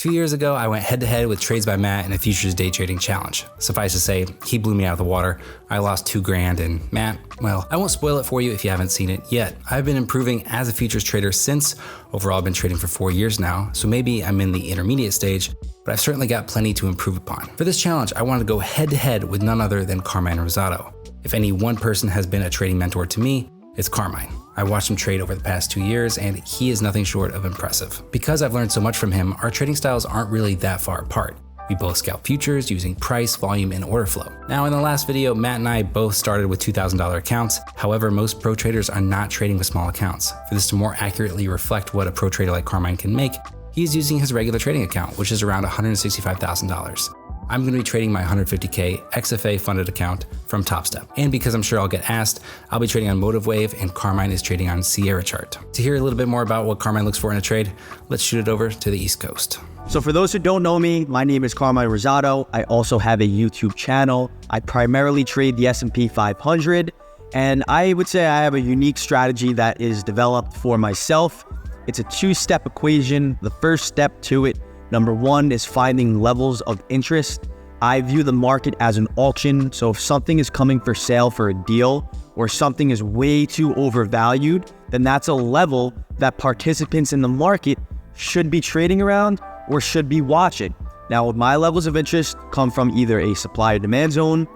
few years ago, I went head-to-head with Trades by Matt in a futures day trading challenge. Suffice to say, he blew me out of the water. I lost $2,000, and Matt, well, I won't spoil it for you if you haven't seen it yet. I've been improving as a futures trader since. Overall, I've been trading for 4 years now, so maybe I'm in the intermediate stage, but I've certainly got plenty to improve upon. For this challenge, I wanted to go head-to-head with none other than Carmine Rosato. If any one person has been a trading mentor to me, it's Carmine. I watched him trade over the past 2 years, and he is nothing short of impressive. Because I've learned so much from him, our trading styles aren't really that far apart. We both scalp futures using price, volume, and order flow. Now, in the last video, Matt and I both started with $2,000 accounts. However, most pro traders are not trading with small accounts. For this to more accurately reflect what a pro trader like Carmine can make, he's using his regular trading account, which is around $165,000. I'm going to be trading my 150K XFA funded account from TopStep. And because I'm sure I'll get asked, I'll be trading on MotiveWave and Carmine is trading on Sierra Chart. To hear a little bit more about what Carmine looks for in a trade, let's shoot it over to the East Coast. So for those who don't know me, my name is Carmine Rosato. I also have a YouTube channel. I primarily trade the S&P 500, and I would say I have a unique strategy that is developed for myself. It's a two-step equation. The first step to it, number one, is finding levels of interest. I view the market as an auction, so if something is coming for sale for a deal or something is way too overvalued, then that's a level that participants in the market should be trading around or should be watching. Now, my levels of interest come from either a supply or demand zone,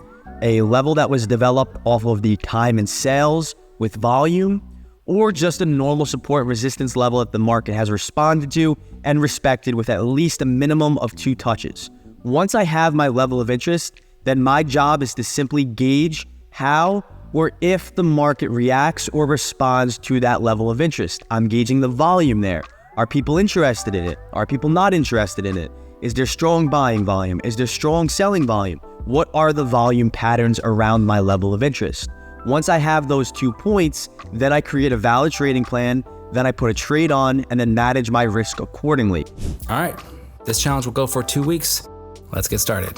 a level that was developed off of the time and sales with volume, or just a normal support and resistance level that the market has responded to and respected with at least a minimum of 2 touches. Once I have my level of interest, then my job is to simply gauge how or if the market reacts or responds to that level of interest. I'm gauging the volume there. Are people interested in it? Are people not interested in it? Is there strong buying volume? Is there strong selling volume? What are the volume patterns around my level of interest? Once I have those 2 points, then I create a valid trading plan, then I put a trade on, and then manage my risk accordingly. All right, this challenge will go for 2 weeks. Let's get started.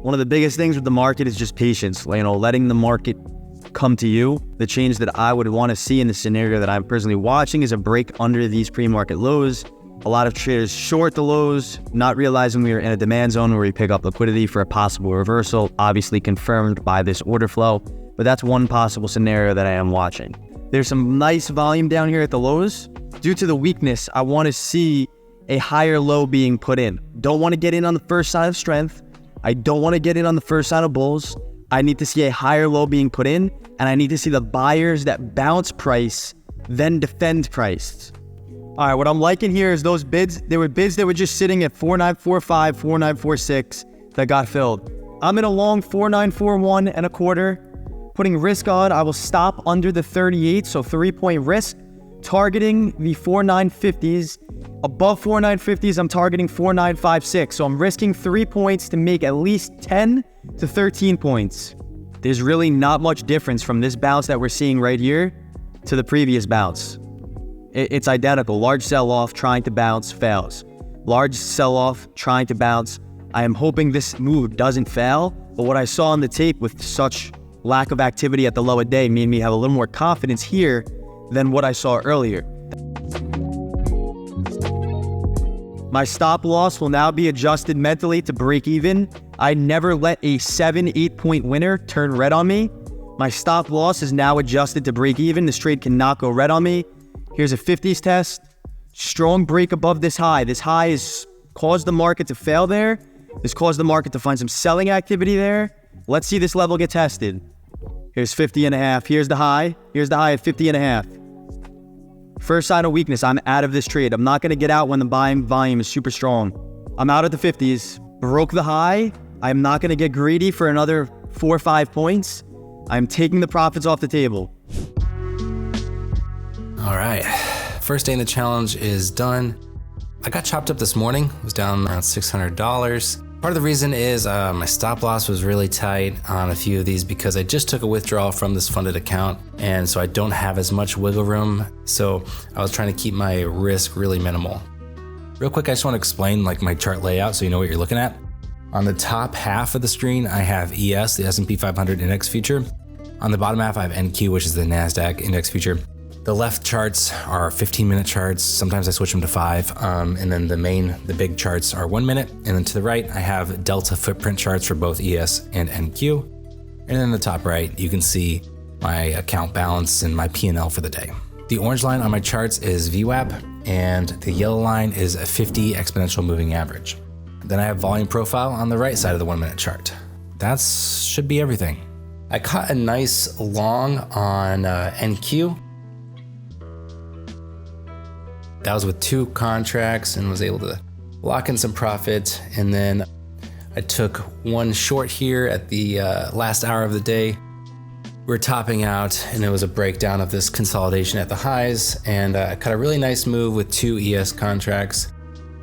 One of the biggest things with the market is just patience, letting the market come to you. The change that I would want to see in the scenario that I'm personally watching is a break under these pre-market lows. A lot of traders short the lows, not realizing we are in a demand zone where we pick up liquidity for a possible reversal, obviously confirmed by this order flow, but that's one possible scenario that I am watching. There's some nice volume down here at the lows. Due to the weakness, I want to see a higher low being put in. Don't want to get in on the first sign of strength. I don't want to get in on the first sign of bulls. I need to see a higher low being put in, and I need to see the buyers that bounce price, then defend price. All right, what I'm liking here is those bids. There were bids that were just sitting at 4945, 4946 that got filled. I'm in a long 4941 and a quarter. Putting risk on, I will stop under the 38, so 3-point risk. Targeting the 4950s. Above 4950s, I'm targeting 4956. So I'm risking 3 points to make at least 10 to 13 points. There's really not much difference from this bounce that we're seeing right here to the previous bounce. It's identical. Large sell-off, trying to bounce, fails. Large sell-off, trying to bounce. I am hoping this move doesn't fail, but what I saw on the tape with such lack of activity at the low of day made me have a little more confidence here than what I saw earlier. My stop loss will now be adjusted mentally to break even. I never let a 7-8 point winner turn red on me. My stop loss is now adjusted to break even. This trade cannot go red on me. Here's a 50s test. Strong break above this high. This high has caused the market to fail there. This caused the market to find some selling activity there. Let's see this level get tested. Here's 50.5. Here's the high. Here's the high at 50.5. First sign of weakness, I'm out of this trade. I'm not going to get out when the buying volume is super strong. I'm out at the 50s. Broke the high. I'm not going to get greedy for another 4 or 5 points. I'm taking the profits off the table. All right, first day in the challenge is done. I got chopped up this morning. It was down around $600. Part of the reason is my stop loss was really tight on a few of these because I just took a withdrawal from this funded account, and so I don't have as much wiggle room. So I was trying to keep my risk really minimal. Real quick, I just want to explain my chart layout so you know what you're looking at. On the top half of the screen, I have ES, the S&P 500 index future. On the bottom half, I have NQ, which is the NASDAQ index future. The left charts are 15-minute charts. Sometimes I switch them to 5. And then the big charts are 1 minute. And then to the right, I have delta footprint charts for both ES and NQ. And then in the top right, you can see my account balance and my P&L for the day. The orange line on my charts is VWAP, and the yellow line is a 50 exponential moving average. Then I have volume profile on the right side of the 1 minute chart. That should be everything. I caught a nice long on NQ. That was with 2 contracts and was able to lock in some profit. And then I took one short here at the last hour of the day. We were topping out and it was a breakdown of this consolidation at the highs, and I caught a really nice move with 2 ES contracts,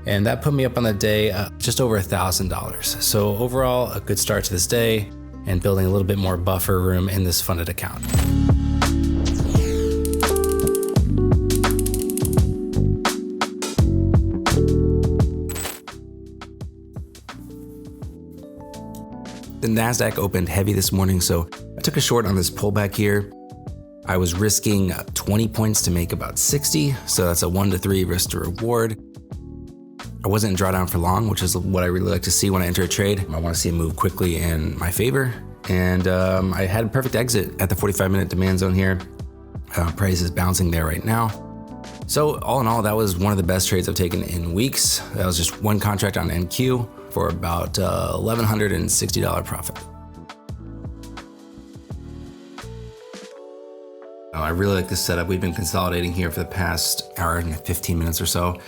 and that put me up on the day just over $1,000. So overall, a good start to this day and building a little bit more buffer room in this funded account. The NASDAQ opened heavy this morning, so I took a short on this pullback here. I was risking 20 points to make about 60, so that's a 1 to 3 risk to reward. I wasn't in drawdown for long, which is what I really like to see when I enter a trade. I want to see it move quickly in my favor. And I had a perfect exit at the 45-minute demand zone here. Price is bouncing there right now. So all in all, that was one of the best trades I've taken in weeks. That was just one contract on NQ for about $1,160 profit. I really like this setup. We've been consolidating here for the past hour and 15 minutes or so.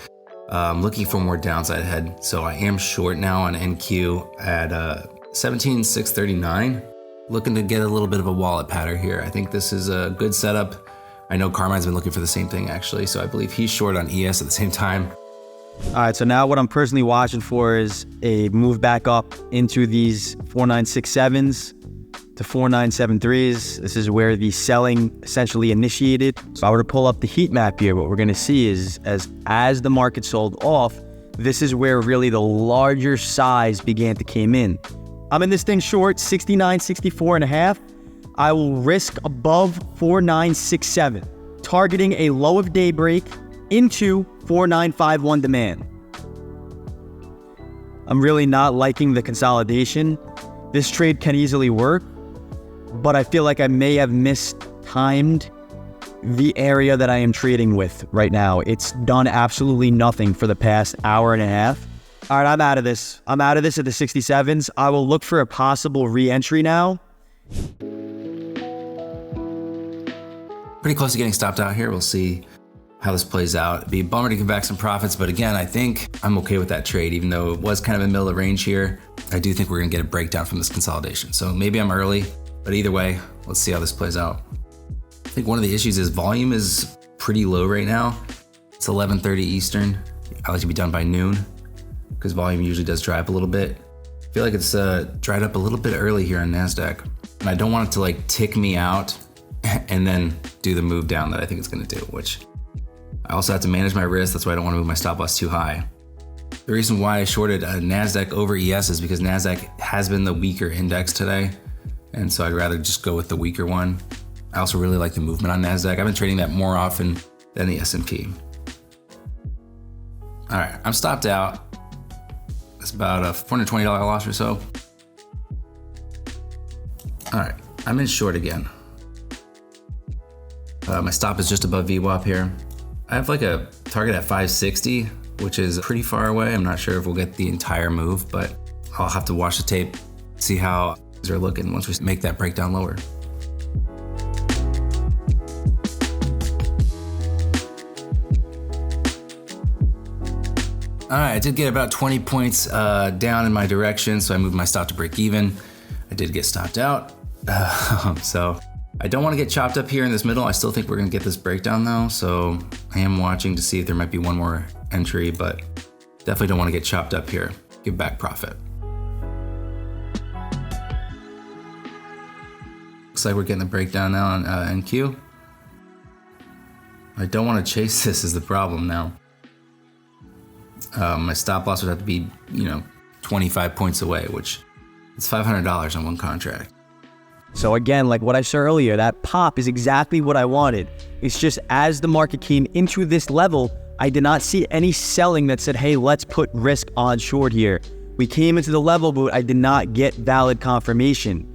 Looking for more downside ahead. So I am short now on NQ at 17,639. Looking to get a little bit of a wallet pattern here. I think this is a good setup. I know Carmine's been looking for the same thing actually, so I believe he's short on ES at the same time. All right, so now what I'm personally watching for is a move back up into these 4967s to 4973s. This is where the selling essentially initiated. So if I were to pull up the heat map here, what we're gonna see is as the market sold off, this is where really the larger size began to came in. I'm in this thing short, 69, 64 and a half. I will risk above 4967, targeting a low of daybreak into 4951 demand. I'm really not liking the consolidation. This trade can easily work, but I feel like I may have mistimed the area that I am trading with right now. It's done absolutely nothing for the past hour and a half. All right, I'm out of this. I'm out of this at the 67s. I will look for a possible re-entry now. Pretty close to getting stopped out here. We'll see how this plays out. It'd be a bummer to give back some profits, but again, I think I'm okay with that trade, even though it was kind of in the middle of the range here. I do think we're gonna get a breakdown from this consolidation. So maybe I'm early, but either way, let's see how this plays out. I think one of the issues is volume is pretty low right now. It's 11:30 Eastern. I like to be done by noon because volume usually does dry up a little bit. I feel like it's dried up a little bit early here on NASDAQ, and I don't want it to like tick me out and then do the move down that I think it's gonna do, which I also have to manage my risk. That's why I don't wanna move my stop loss too high. The reason why I shorted NASDAQ over ES is because NASDAQ has been the weaker index today. And so I'd rather just go with the weaker one. I also really like the movement on NASDAQ. I've been trading that more often than the S&P. All right, I'm stopped out. That's about a $420 loss or so. All right, I'm in short again. My stop is just above VWAP here. I have like a target at 560, which is pretty far away. I'm not sure if we'll get the entire move, but I'll have to watch the tape, see how things are looking once we make that breakdown lower. All right, I did get about 20 points down in my direction, so I moved my stop to break even. I did get stopped out. So I don't want to get chopped up here in this middle. I still think we're gonna get this breakdown though, so I am watching to see if there might be one more entry, but definitely don't want to get chopped up here. Give back profit. Looks like we're getting the breakdown now on NQ. I don't want to chase this is the problem now. My stop loss would have to be, 25 points away, which it's $500 on one contract. So again, like what I said earlier, that pop is exactly what I wanted. It's just as the market came into this level, I did not see any selling that said, hey, let's put risk on short here. We came into the level, but I did not get valid confirmation.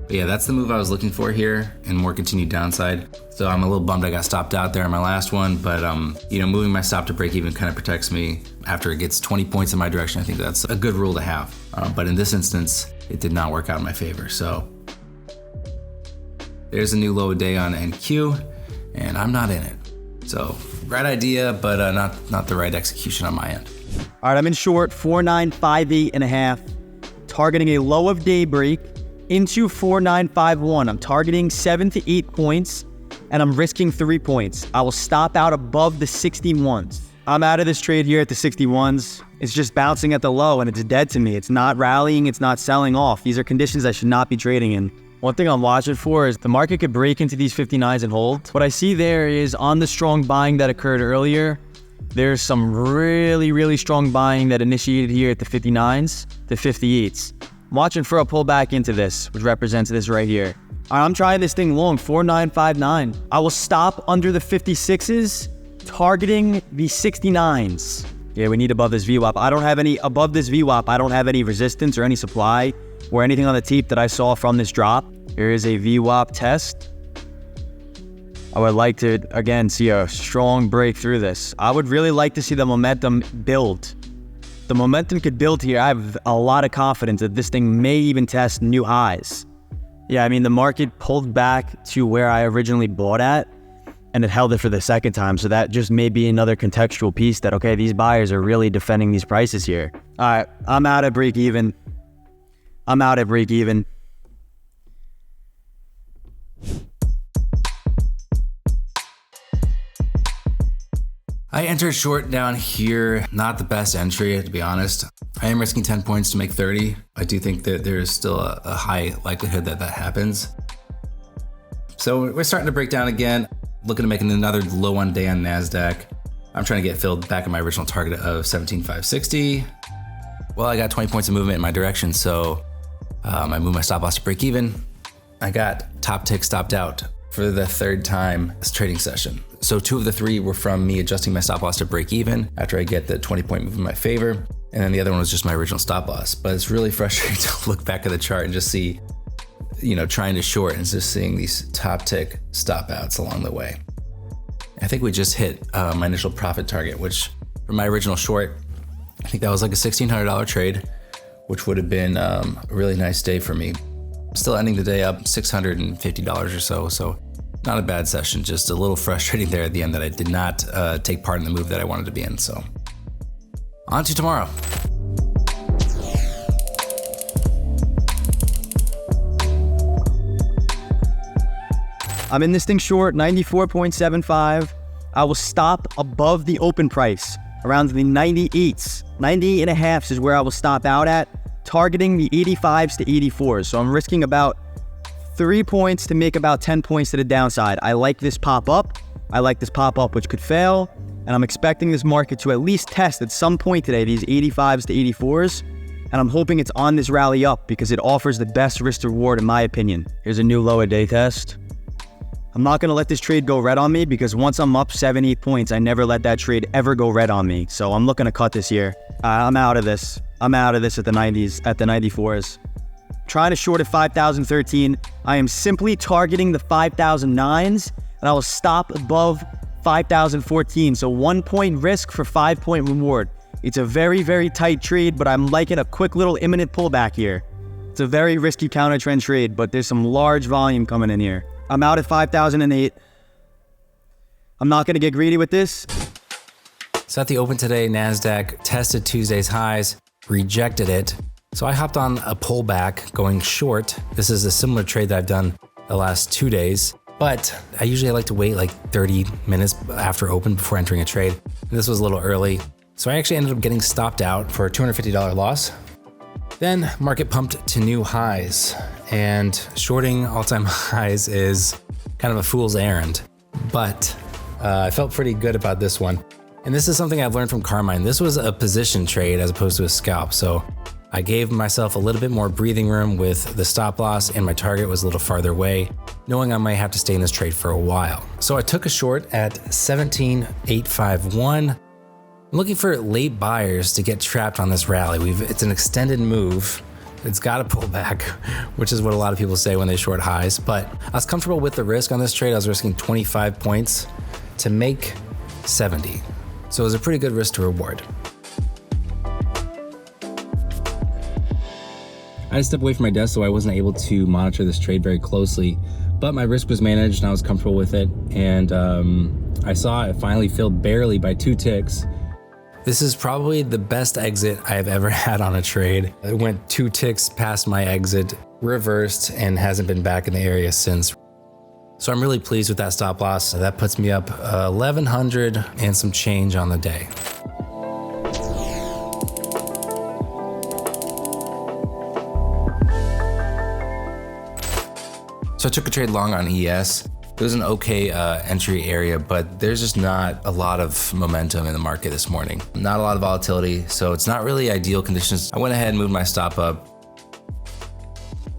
But yeah, that's the move I was looking for here, and more continued downside. So I'm a little bummed I got stopped out there in my last one, but moving my stop to break even kind of protects me. After it gets 20 points in my direction, I think that's a good rule to have. But in this instance, it did not work out in my favor. So there's a new low day on NQ, and I'm not in it. So right idea, but not the right execution on my end. All right, I'm in short, 4958.5, targeting a low of daybreak into 4951. I'm targeting 7 to 8 points, and I'm risking 3 points. I will stop out above the 61s. I'm out of this trade here at the 61s. It's just bouncing at the low, and it's dead to me. It's not rallying, it's not selling off. These are conditions I should not be trading in. One thing I'm watching for is the market could break into these 59s and hold. What I see there is on the strong buying that occurred earlier, there's some really, really strong buying that initiated here at the 59s, the 58s. I'm watching for a pullback into this, which represents this right here. I'm trying this thing long, 4959. I will stop under the 56s, targeting the 69s. Yeah, we need above this VWAP. Above this VWAP, I don't have any resistance or any supply or anything on the tape that I saw from this drop. Here is a VWAP test. I would like to, again, see a strong break through this. I would really like to see the momentum build. The momentum could build here. I have a lot of confidence that this thing may even test new highs. Yeah, I mean, the market pulled back to where I originally bought at, and it held it for the second time. So that just may be another contextual piece that, okay, these buyers are really defending these prices here. All right, I'm out at break even. I entered short down here. Not the best entry, to be honest. I am risking 10 points to make 30. I do think that there's still a high likelihood that that happens. So we're starting to break down again. Looking to make another low one day on NASDAQ. I'm trying to get filled back at my original target of 17,560. Well, I got 20 points of movement in my direction, so I moved my stop loss to break even. I got top tick stopped out for the third time this trading session. So 2 of the 3 were from me adjusting my stop loss to break even after I get the 20-point move in my favor. And then the other one was just my original stop loss. But it's really frustrating to look back at the chart and just see, trying to short and just seeing these top tick stop outs along the way. I think we just hit my initial profit target, which for my original short, I think that was like a $1,600 trade, which would have been a really nice day for me. Still ending the day up $650 or so. So not a bad session, just a little frustrating there at the end that I did not take part in the move that I wanted to be in. So on to tomorrow. I'm in this thing short, 94.75. I will stop above the open price, around the 98s. 98.5 is where I will stop out at, targeting the 85s to 84s. So I'm risking about 3 points to make about 10 points to the downside. I like this pop up. Which could fail. And I'm expecting this market to at least test at some point today these 85s to 84s. And I'm hoping it's on this rally up because it offers the best risk to reward in my opinion. Here's a new low a day test. I'm not going to let this trade go red on me because once I'm up 7-8 points, I never let that trade ever go red on me. So I'm looking to cut this here. I'm out of this. at the 90s, at the 94s. Trying to short at 5,013. I am simply targeting the 5,009s, and I will stop above 5,014. So 1 point risk for 5 point reward. It's a very, very tight trade, but I'm liking a quick little imminent pullback here. It's a very risky counter trend trade, but there's some large volume coming in here. I'm out at 5,008. I'm not going to get greedy with this. So at the open today, NASDAQ tested Tuesday's highs, rejected it. So I hopped on a pullback going short. This is a similar trade that I've done the last 2 days, but I usually like to wait like 30 minutes after open before entering a trade. This was a little early. So I actually ended up getting stopped out for a $250 loss. Then market pumped to new highs, and shorting all-time highs is kind of a fool's errand, but I felt pretty good about this one. And this is something I've learned from Carmine. This was a position trade as opposed to a scalp. So I gave myself a little bit more breathing room with the stop loss, and my target was a little farther away, knowing I might have to stay in this trade for a while. So I took a short at 17,851. I'm looking for late buyers to get trapped on this rally. It's an extended move. It's got to pull back, which is what a lot of people say when they short highs. But I was comfortable with the risk on this trade. I was risking 25 points to make 70. So it was a pretty good risk to reward. I had to step away from my desk, so I wasn't able to monitor this trade very closely. But my risk was managed and I was comfortable with it. And I saw it finally filled barely by 2 ticks. This is probably the best exit I have ever had on a trade. It went 2 ticks past my exit, reversed, and hasn't been back in the area since. So I'm really pleased with that stop loss. That puts me up 1,100 and some change on the day. So I took a trade long on ES. It was an okay entry area, but there's just not a lot of momentum in the market this morning. Not a lot of volatility, so it's not really ideal conditions. I went ahead and moved my stop up.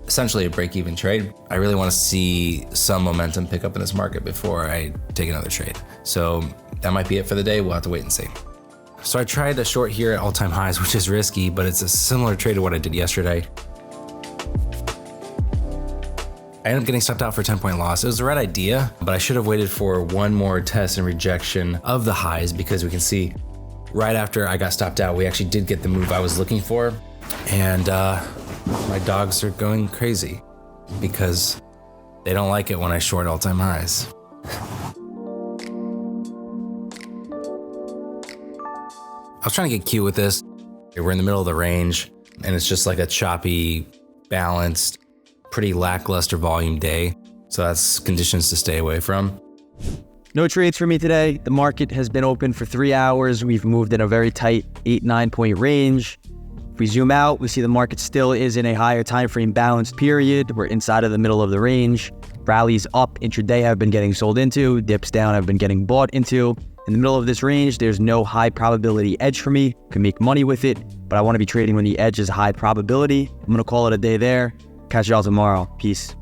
Essentially a break-even trade. I really want to see some momentum pick up in this market before I take another trade. So that might be it for the day. We'll have to wait and see. So I tried a short here at all-time highs, which is risky, but it's a similar trade to what I did yesterday. I ended up getting stopped out for a 10-point loss. It was the right idea, but I should have waited for one more test and rejection of the highs, because we can see right after I got stopped out, we actually did get the move I was looking for. And my dogs are going crazy because they don't like it when I short all-time highs. I was trying to get cute with this. We're in the middle of the range, and it's just like a choppy, balanced, pretty lackluster volume day. So that's conditions to stay away from. No trades for me today. The market has been open for 3 hours. We've moved in a very tight 8-9 point range. If we zoom out, we see the market still is in a higher time frame balanced period. We're inside of the middle of the range. Rallies up intraday have been getting sold into. Dips down have been getting bought into. In the middle of this range, there's no high probability edge for me. Can make money with it, but I want to be trading when the edge is high probability. I'm going to call it a day there. Catch y'all tomorrow. Peace.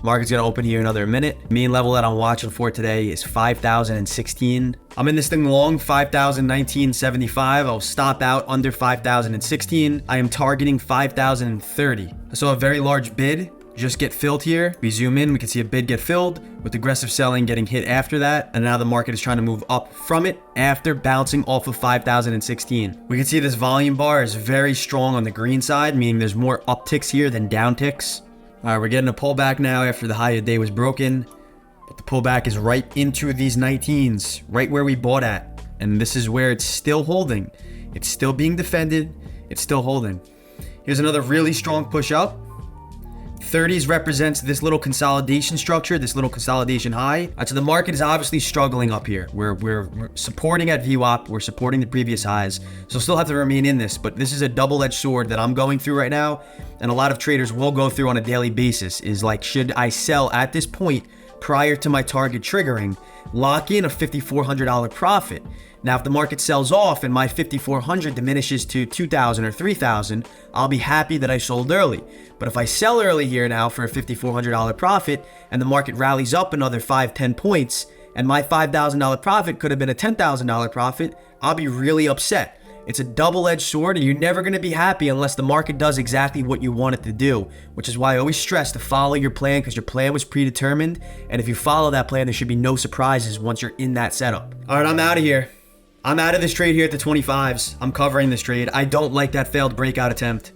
Market's gonna open here in another minute. Main level that I'm watching for today is 5,016. I'm in this thing long, 5,019.75. I'll stop out under 5,016. I am targeting 5,030. I saw a very large bid just get filled here. We zoom in, we can see a bid get filled with aggressive selling getting hit after that. And now the market is trying to move up from it after bouncing off of 5,016. We can see this volume bar is very strong on the green side, meaning there's more upticks here than downticks. All right, we're getting a pullback now after the high of the day was broken. But the pullback is right into these 19s, right where we bought at. And this is where it's still holding. It's still being defended. It's still holding. Here's another really strong push up. 30s represents this little consolidation structure, this little consolidation high. So the market is obviously struggling up here. We're supporting at VWAP, we're supporting the previous highs, so still have to remain in this, but this is a double-edged sword that I'm going through right now, and a lot of traders will go through on a daily basis, is like, should I sell at this point prior to my target triggering, lock in a $5,400 profit? Now, if the market sells off and my 5,400 diminishes to 2,000 or 3,000, I'll be happy that I sold early. But if I sell early here now for a $5,400 profit and the market rallies up another 5-10 points and my $5,000 profit could have been a $10,000 profit, I'll be really upset. It's a double-edged sword, and you're never going to be happy unless the market does exactly what you want it to do, which is why I always stress to follow your plan, because your plan was predetermined, and if you follow that plan, there should be no surprises once you're in that setup. All right, I'm out of here. I'm out of this trade here at the 25s. I'm covering this trade. I don't like that failed breakout attempt.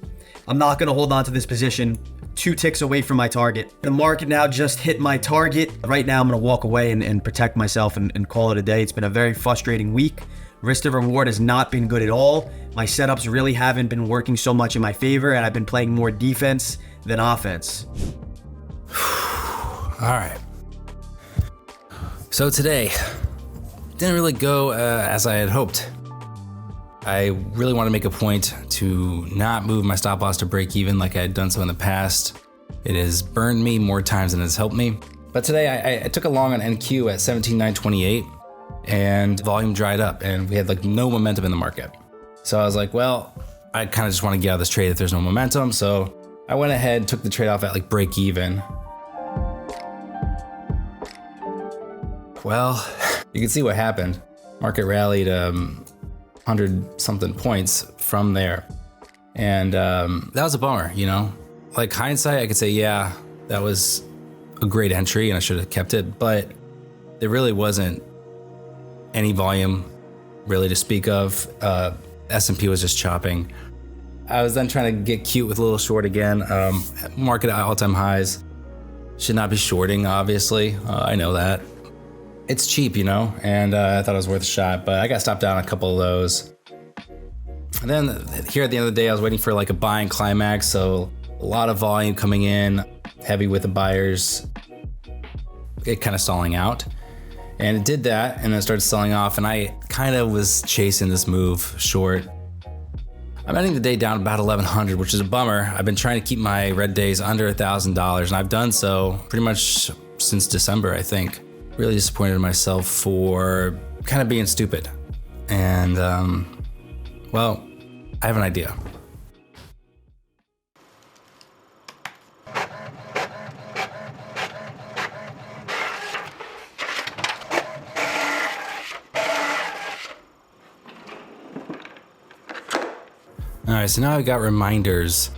I'm not going to hold on to this position. 2 ticks away from my target. The market now just hit my target. Right now, I'm going to walk away and protect myself and call it a day. It's been a very frustrating week. Risk to reward has not been good at all. My setups really haven't been working so much in my favor, and I've been playing more defense than offense. All right. So today, didn't really go as I had hoped. I really want to make a point to not move my stop loss to break even like I had done so in the past. It has burned me more times than it's helped me. But today I took a long on NQ at 17,928. and volume dried up and we had like no momentum in the market. So I was like, well, I kind of just want to get out of this trade if there's no momentum. So I went ahead, took the trade off at like break even. Well, you can see what happened. Market rallied 100 something points from there. And that was a bummer, you know? Like hindsight, I could say, yeah, that was a great entry and I should have kept it, but there really wasn't any volume really to speak of. S&P was just chopping. I was then trying to get cute with a little short again. Market at all-time highs. Should not be shorting, obviously. I know that. It's cheap, you know, and I thought it was worth a shot, but I got stopped out on a couple of those. And then here at the end of the day, I was waiting for like a buying climax, so a lot of volume coming in, heavy with the buyers, it kind of stalling out. And it did that, and then it started selling off, and I kind of was chasing this move short. I'm ending the day down about 1,100, which is a bummer. I've been trying to keep my red days under $1,000, and I've done so pretty much since December, I think. Really disappointed in myself for kind of being stupid. And, well, I have an idea. All right, so now I've got reminders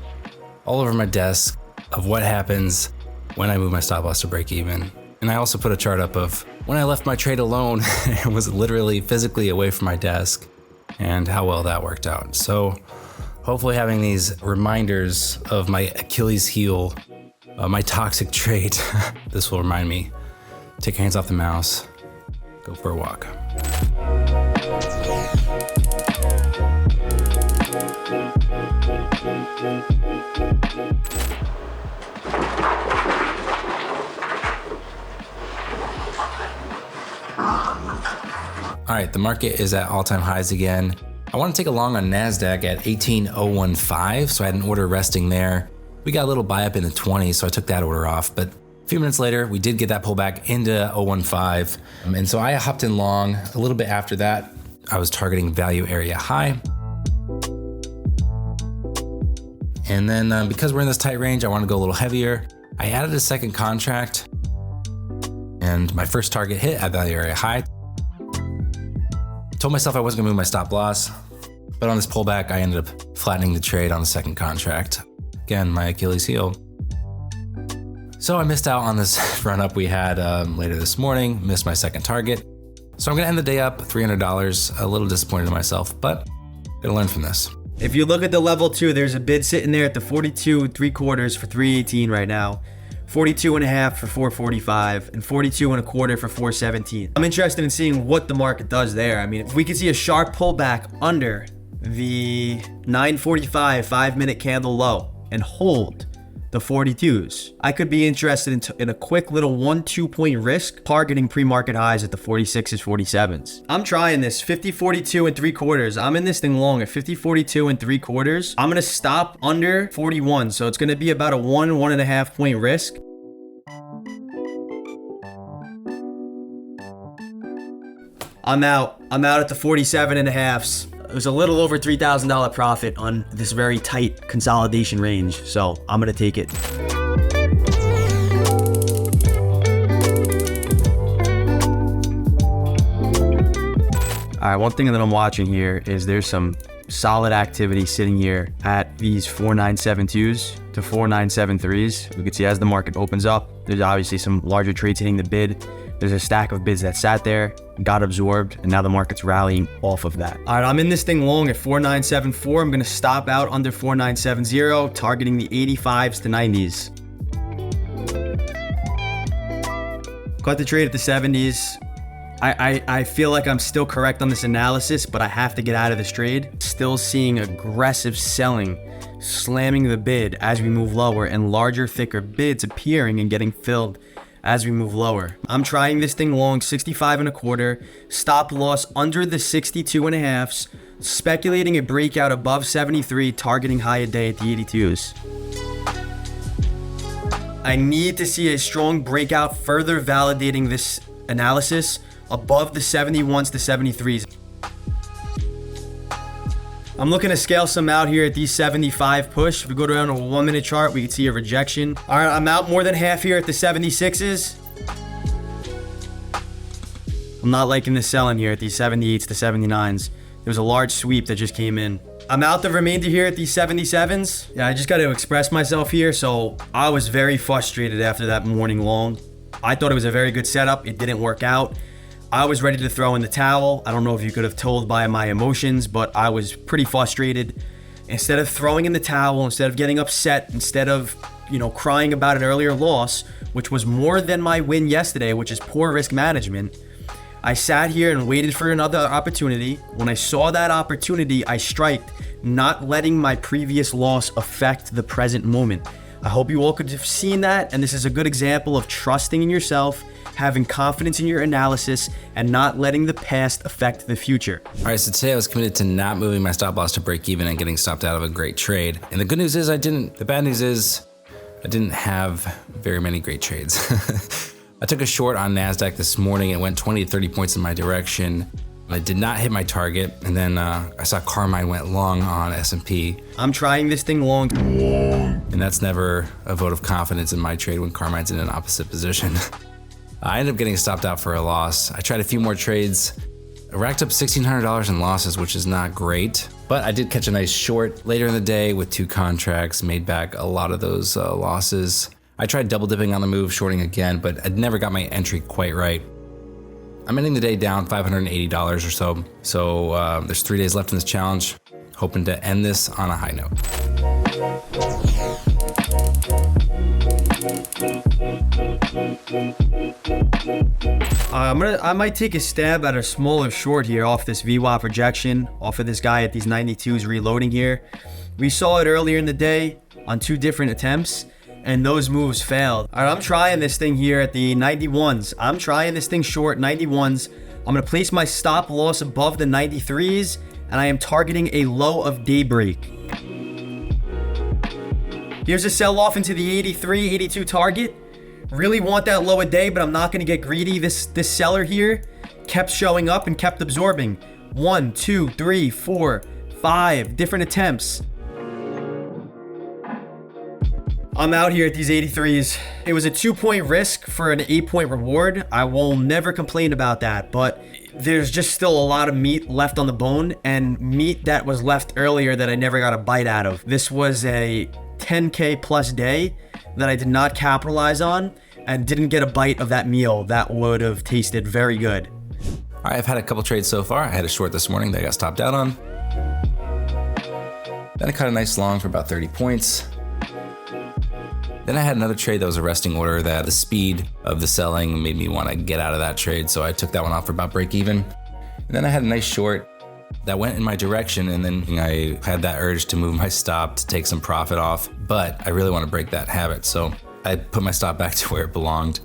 all over my desk of what happens when I move my stop loss to break even. And I also put a chart up of when I left my trade alone and was literally physically away from my desk and how well that worked out. So hopefully having these reminders of my Achilles heel, my toxic trait, this will remind me, take your hands off the mouse, go for a walk. All right, the market is at all-time highs again. I want to take a long on NASDAQ at 18,015, so I had an order resting there. We got a little buy up in the 20s, so I took that order off. But a few minutes later, we did get that pullback into 015. And so I hopped in long. A little bit after that, I was targeting value area high. And then because we're in this tight range, I want to go a little heavier. I added a second contract, and my first target hit at value area high. Told myself I wasn't gonna move my stop loss, but on this pullback, I ended up flattening the trade on the second contract. Again, my Achilles heel. So I missed out on this run up we had later this morning, missed my second target. So I'm gonna end the day up $300, a little disappointed in myself, but gonna learn from this. If you look at the level 2, there's a bid sitting there at the 42 3/4 for 318 right now. 42 and a half for 445 and 42 and a quarter for 417. I'm interested in seeing what the market does there. I mean, if we could see a sharp pullback under the 945 5-minute candle low and hold the 42s, I could be interested in a quick little 1-2 point risk targeting pre-market highs at the 46s, 47s. I'm trying this 50, 42 and 3/4. I'm in this thing long at 50, 42 and 3/4. I'm gonna stop under 41, so it's gonna be about a 1.5 point risk. I'm out at the 47 and a halves. It was a little over $3,000 profit on this very tight consolidation range, so I'm gonna take it. All right, one thing that I'm watching here is there's some solid activity sitting here at these 4972s to 4973s. We can see as the market opens up, there's obviously some larger trades hitting the bid. There's a stack of bids that sat there, got absorbed, and now the market's rallying off of that. All right, I'm in this thing long at 4974. I'm gonna stop out under 4970, targeting the 85s to 90s. Cut the trade at the 70s. I feel like I'm still correct on this analysis, but I have to get out of this trade. Still seeing aggressive selling, slamming the bid as we move lower, and larger, thicker bids appearing and getting filled as we move lower. I'm trying this thing long 65 and a quarter, stop loss under the 62 and a halves, speculating a breakout above 73, targeting high a day at the 82s. I need to see a strong breakout further validating this analysis above the 71s to 73s. I'm looking to scale some out here at these 75 push. If we go down to a 1 minute chart, we can see a rejection. All right, I'm out more than half here at the 76s. I'm not liking the selling here at these 78s to 79s. There was a large sweep that just came in. I'm out the remainder here at these 77s. Yeah, I just got to express myself here. So I was very frustrated after that morning long. I thought it was a very good setup. It didn't work out. I was ready to throw in the towel. I don't know if you could have told by my emotions, but I was pretty frustrated. Instead of throwing in the towel, instead of getting upset, instead of, crying about an earlier loss, which was more than my win yesterday, which is poor risk management, I sat here and waited for another opportunity. When I saw that opportunity, I striked, not letting my previous loss affect the present moment. I hope you all could have seen that, and this is a good example of trusting in yourself, having confidence in your analysis, and not letting the past affect the future. All right, so today I was committed to not moving my stop loss to break even and getting stopped out of a great trade. And the good news is I didn't. The bad news is I didn't have very many great trades. I took a short on NASDAQ this morning. It went 20 to 30 points in my direction. I did not hit my target. And then I saw Carmine went long on S&P. I'm trying this thing long. And that's never a vote of confidence in my trade when Carmine's in an opposite position. I ended up getting stopped out for a loss. I tried a few more trades. I racked up $1,600 in losses, which is not great. But I did catch a nice short later in the day with 2 contracts, made back a lot of those losses. I tried double dipping on the move, shorting again, but I never got my entry quite right. I'm ending the day down $580 or so. So there's 3 days left in this challenge. Hoping to end this on a high note. I might take a stab at a smaller short here off this VWAP rejection, off of this guy at these 92s reloading here. We saw it earlier in the day on 2 different attempts, and those moves failed. All right, I'm trying this thing here at the 91s. I'm trying this thing short 91s. I'm gonna place my stop loss above the 93s, and I am targeting a low of daybreak. Here's a sell off into the 83, 82 target. Really want that low a day, but I'm not gonna get greedy. This seller here kept showing up and kept absorbing. 1, 2, 3, 4, 5 different attempts. I'm out here at these 83s. It was a 2-point risk for an 8-point reward. I will never complain about that, but there's just still a lot of meat left on the bone, and meat that was left earlier that I never got a bite out of. This was a 10K plus day that I did not capitalize on and didn't get a bite of that meal that would have tasted very good. All right, I've had a couple trades so far. I had a short this morning that I got stopped out on. Then I caught a nice long for about 30 points. Then I had another trade that was a resting order that the speed of the selling made me want to get out of that trade. So I took that one off for about break even. And then I had a nice short that went in my direction. And then I had that urge to move my stop to take some profit off, but I really want to break that habit. So I put my stop back to where it belonged.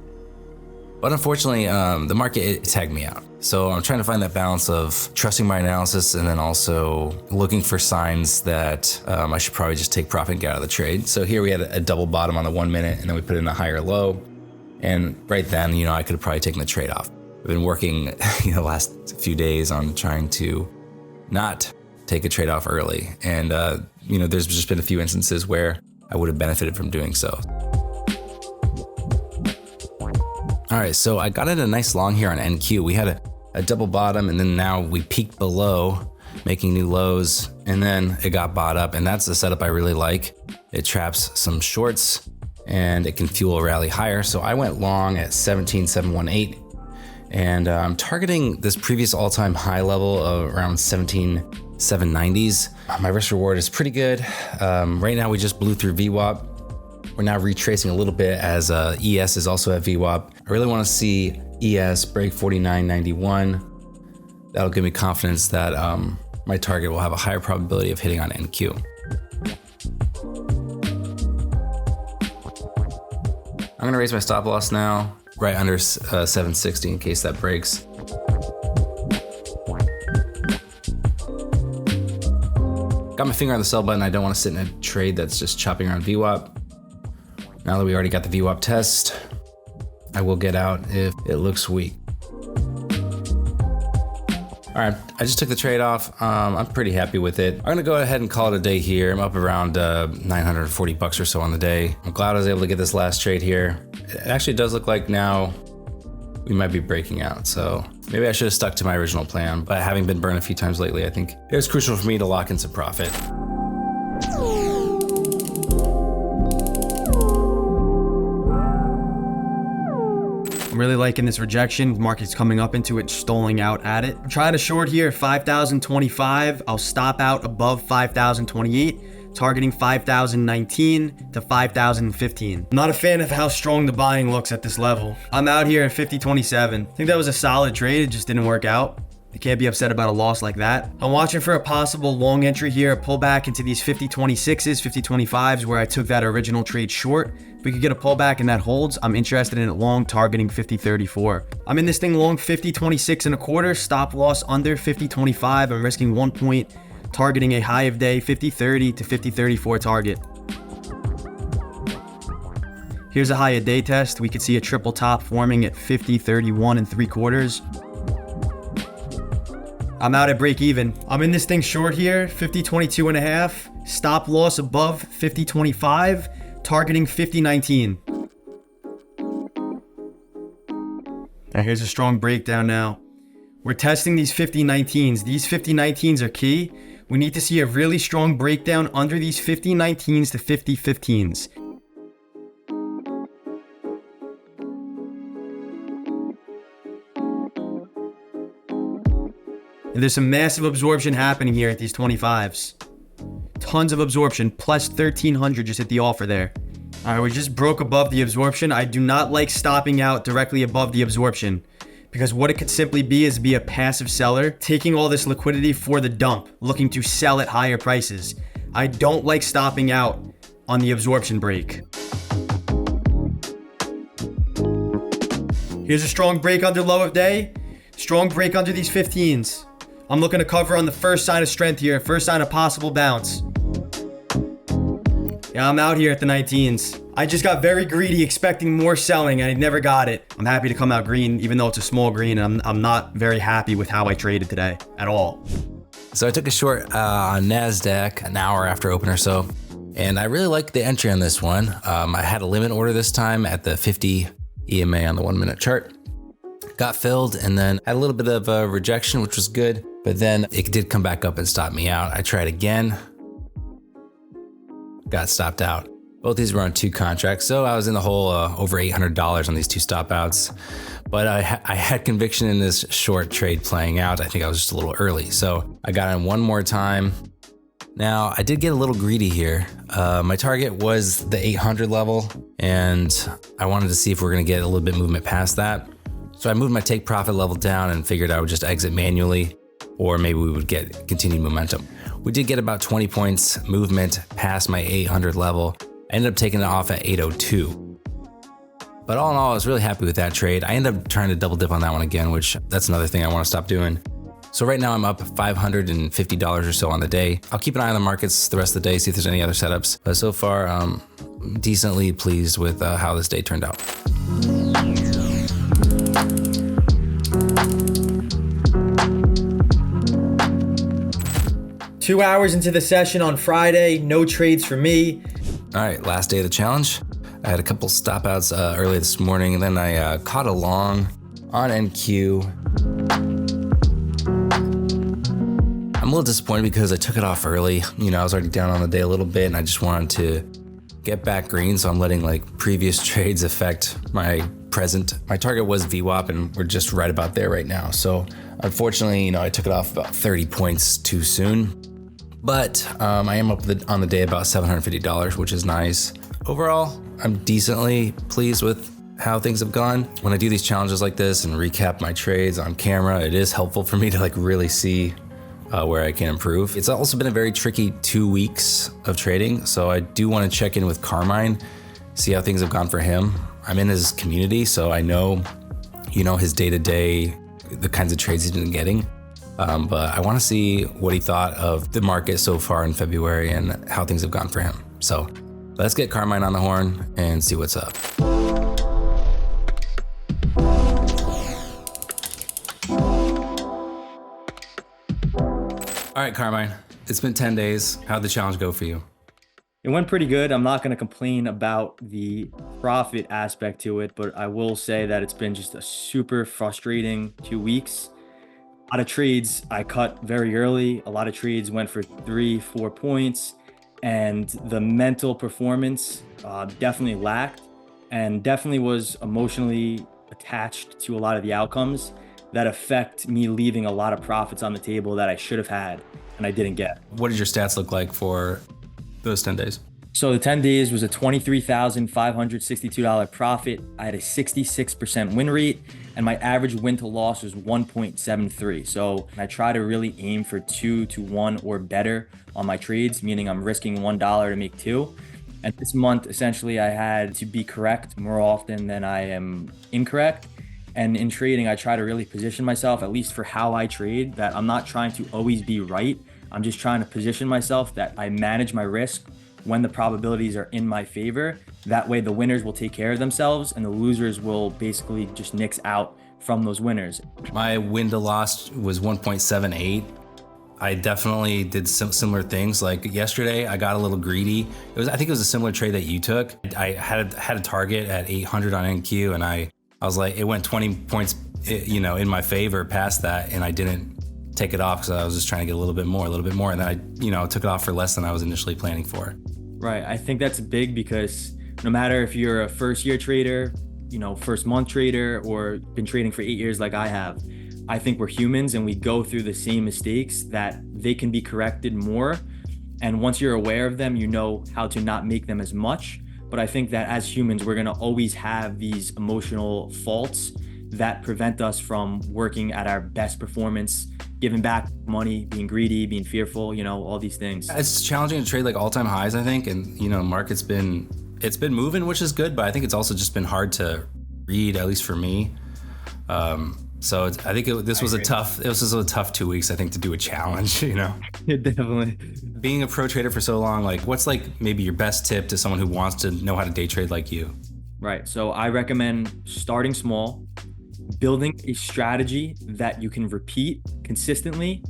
But unfortunately, the market it tagged me out. So I'm trying to find that balance of trusting my analysis and then also looking for signs that I should probably just take profit and get out of the trade. So here we had a double bottom on the 1 minute, and then we put in a higher low. And right then, I could have probably taken the trade off. I've been working the last few days on trying to not take a trade off early. And there's just been a few instances where I would have benefited from doing so. All right, so I got in a nice long here on NQ. We had a double bottom, and then now we peaked below, making new lows, and then it got bought up, and that's the setup I really like. It traps some shorts, and it can fuel a rally higher. So I went long at 17,718, and I'm targeting this previous all-time high level of around 17,790s. My risk reward is pretty good. Right now we just blew through VWAP. We're now retracing a little bit as ES is also at VWAP. I really want to see ES break 49.91. That'll give me confidence that my target will have a higher probability of hitting on NQ. I'm going to raise my stop loss now, right under 760 in case that breaks. Got my finger on the sell button. I don't want to sit in a trade that's just chopping around VWAP. Now that we already got the VWAP test, I will get out if it looks weak. All right, I just took the trade off. I'm pretty happy with it. I'm gonna go ahead and call it a day here. I'm up around 940 bucks or so on the day. I'm glad I was able to get this last trade here. It actually does look like now we might be breaking out. So maybe I should have stuck to my original plan, but having been burned a few times lately, I think it was crucial for me to lock in some profit. I'm really liking this rejection. The market's coming up into it, stalling out at it. I'm trying to short here at 5,025. I'll stop out above 5,028, targeting 5,019 to 5,015. I'm not a fan of how strong the buying looks at this level. I'm out here at 50.27. I think that was a solid trade. It just didn't work out. You can't be upset about a loss like that. I'm watching for a possible long entry here, a pullback into these 50.26s, 50.25s, where I took that original trade short. If we could get a pullback and that holds, I'm interested in it long, targeting 50.34. I'm in this thing long 50.26 and a quarter, stop loss under 50.25. I'm risking 1 point, targeting a high of day 50.30 to 50.34 target. Here's a high of day test. We could see a triple top forming at 50.31 and 3/4. I'm out at break even. I'm in this thing short here, 50.22 and a half. Stop loss above 50.25, targeting 50.19. Now here's a strong breakdown now. We're testing these 50.19s. These 50.19s are key. We need to see a really strong breakdown under these 50.19s to 50.15s. And there's some massive absorption happening here at these 25s. Tons of absorption, plus 1,300 just hit the offer there. All right, we just broke above the absorption. I do not like stopping out directly above the absorption, because what it could simply be is be a passive seller taking all this liquidity for the dump, looking to sell at higher prices. I don't like stopping out on the absorption break. Here's a strong break under low of day. Strong break under these 15s. I'm looking to cover on the first sign of strength here, first sign of possible bounce. Yeah, I'm out here at the 19s. I just got very greedy expecting more selling and I never got it. I'm happy to come out green, even though it's a small green, and I'm not very happy with how I traded today at all. So I took a short on NASDAQ an hour after open or so, and I really like the entry on this one. I had a limit order this time at the 50 EMA on the 1 minute chart. Got filled and then had a little bit of a rejection, which was good, but then it did come back up and stop me out. I tried again, got stopped out. Both these were on 2 contracts, so I was in the hole over $800 on these 2 stop outs. But I had conviction in this short trade playing out. I think I was just a little early, so I got in one more time. Now, I did get a little greedy here. My target was the 800 level, and I wanted to see if we're gonna get a little bit movement past that. So I moved my take profit level down and figured I would just exit manually, or maybe we would get continued momentum. We did get about 20 points movement past my 800 level. I ended up taking it off at 802. But all in all, I was really happy with that trade. I ended up trying to double dip on that one again, which that's another thing I want to stop doing. So right now I'm up $550 or so on the day. I'll keep an eye on the markets the rest of the day, see if there's any other setups. But so far, I'm decently pleased with how this day turned out. 2 hours into the session on Friday, no trades for me. All right, last day of the challenge. I had a couple stop outs early this morning, and then I caught a long on NQ. I'm a little disappointed because I took it off early. You know, I was already down on the day a little bit, and I just wanted to get back green, so I'm letting like previous trades affect my present. My target was VWAP, and we're just right about there right now. So unfortunately, you know, I took it off about 30 points too soon. But I am up on the day about $750, which is nice. Overall, I'm decently pleased with how things have gone. When I do these challenges like this and recap my trades on camera, it is helpful for me to like really see where I can improve. It's also been a very tricky 2 weeks of trading, so I do want to check in with Carmine, see how things have gone for him. I'm in his community, so I know, you know, his day-to-day, the kinds of trades he's been getting. But I want to see what he thought of the market so far in February and how things have gone for him. So let's get Carmine on the horn and see what's up. right, Carmine, it's been 10 days. How'd the challenge go for you? It went pretty good. I'm not going to complain about the profit aspect to it, but I will say that it's been just a super frustrating 2 weeks. A lot of trades I cut very early. A lot of trades went for 3, 4 points, and the mental performance definitely lacked and definitely was emotionally attached to a lot of the outcomes that affect me leaving a lot of profits on the table that I should have had and I didn't get. What did your stats look like for those 10 days? So the 10 days was a $23,562 profit. I had a 66% win rate, and my average win to loss was 1.73. So I try to really aim for 2 to 1 or better on my trades, meaning I'm risking $1 to make 2. And this month, essentially, I had to be correct more often than I am incorrect. And in trading, I try to really position myself, at least for how I trade, that I'm not trying to always be right. I'm just trying to position myself that I manage my risk when the probabilities are in my favor. That way the winners will take care of themselves and the losers will basically just nix out from those winners. My win to loss was 1.78. I definitely did some similar things. Like yesterday, I got a little greedy. I think it was a similar trade that you took. I had a target at 800 on NQ, and I was like, it went 20 points, in my favor past that, and I didn't take it off because I was just trying to get a little bit more, and then I took it off for less than I was initially planning for. Right. I think that's big because no matter if you're a first year trader, first month trader, or been trading for 8 years like I have, I think we're humans and we go through the same mistakes that they can be corrected more. And once you're aware of them, you know how to not make them as much. But I think that as humans, we're going to always have these emotional faults that prevent us from working at our best performance, giving back money, being greedy, being fearful, all these things. It's challenging to trade like all-time highs, I think, and market's been moving, which is good, but I think it's also just been hard to read, at least for me. So I think this was a tough 2 weeks, I think, to do a challenge. Definitely. Being a pro trader for so long, like what's like maybe your best tip to someone who wants to know how to day trade like you? Right. So I recommend starting small, building a strategy that you can repeat consistently,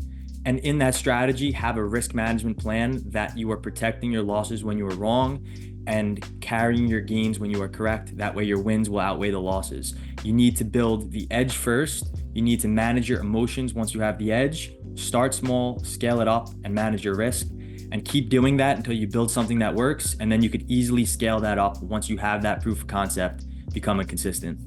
and in that strategy have a risk management plan that you are protecting your losses when you are wrong and carrying your gains when you are correct. That way your wins will outweigh the losses. You need to build the edge first. You need to manage your emotions once you have the edge. Start small, scale it up, and manage your risk, and keep doing that until you build something that works, and then you could easily scale that up once you have that proof of concept becoming consistent.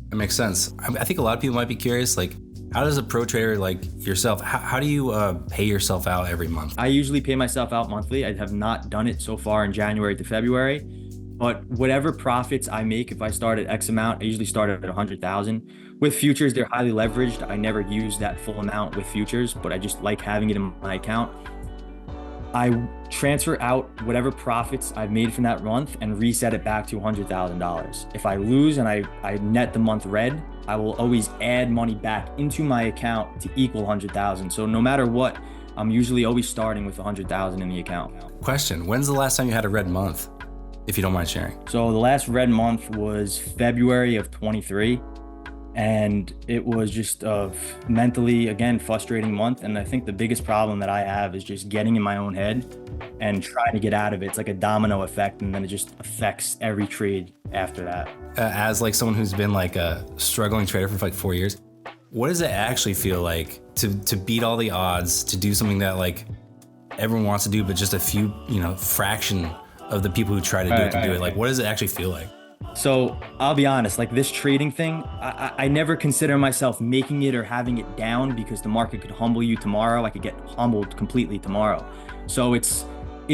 That makes sense. I think a lot of people might be curious, like, how does a pro trader like yourself, how do you pay yourself out every month? I usually pay myself out monthly. I have not done it so far in January to February, but whatever profits I make, if I start at X amount, I usually start at 100,000. With futures, they're highly leveraged. I never use that full amount with futures, but I just like having it in my account. I transfer out whatever profits I've made from that month and reset it back to $100,000. If I lose and I net the month red, I will always add money back into my account to equal 100,000. So no matter what, I'm usually always starting with 100,000 in the account. Question, when's the last time you had a red month, if you don't mind sharing? So the last red month was February of 23. And it was just a mentally, again, frustrating month. And I think the biggest problem that I have is just getting in my own head and trying to get out of it. It's like a domino effect, and then it just affects every trade after that. As like someone who's been like a struggling trader for like 4 years, what does it actually feel like to beat all the odds, to do something that like everyone wants to do, but just a few, fraction of the people who try to do it to do it? Like, what does it actually feel like? So I'll be honest, like this trading thing, I never consider myself making it or having it down, because the market could humble you tomorrow. I could get humbled completely tomorrow. So it's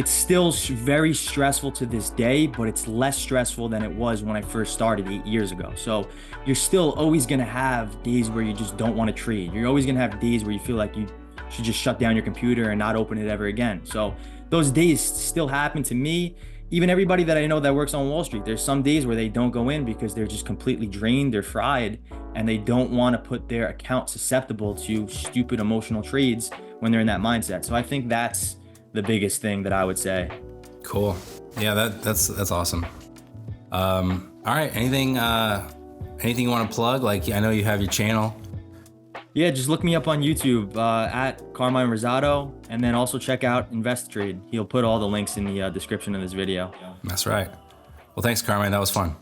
still very stressful to this day, but it's less stressful than it was when I first started 8 years ago. So you're still always going to have days where you just don't want to trade. You're always going to have days where you feel like you should just shut down your computer and not open it ever again. So those days still happen to me. Even everybody that I know that works on Wall Street, there's some days where they don't go in because they're just completely drained, they're fried, and they don't want to put their account susceptible to stupid emotional trades when they're in that mindset. So I think that's the biggest thing that I would say. Cool. Yeah, that's awesome. All right, anything you want to plug? Like, I know you have your channel. Yeah, just look me up on YouTube at Carmine Rosato, and then also check out Invest Trade. He'll put all the links in the description of this video. That's right. Well, thanks, Carmine. That was fun.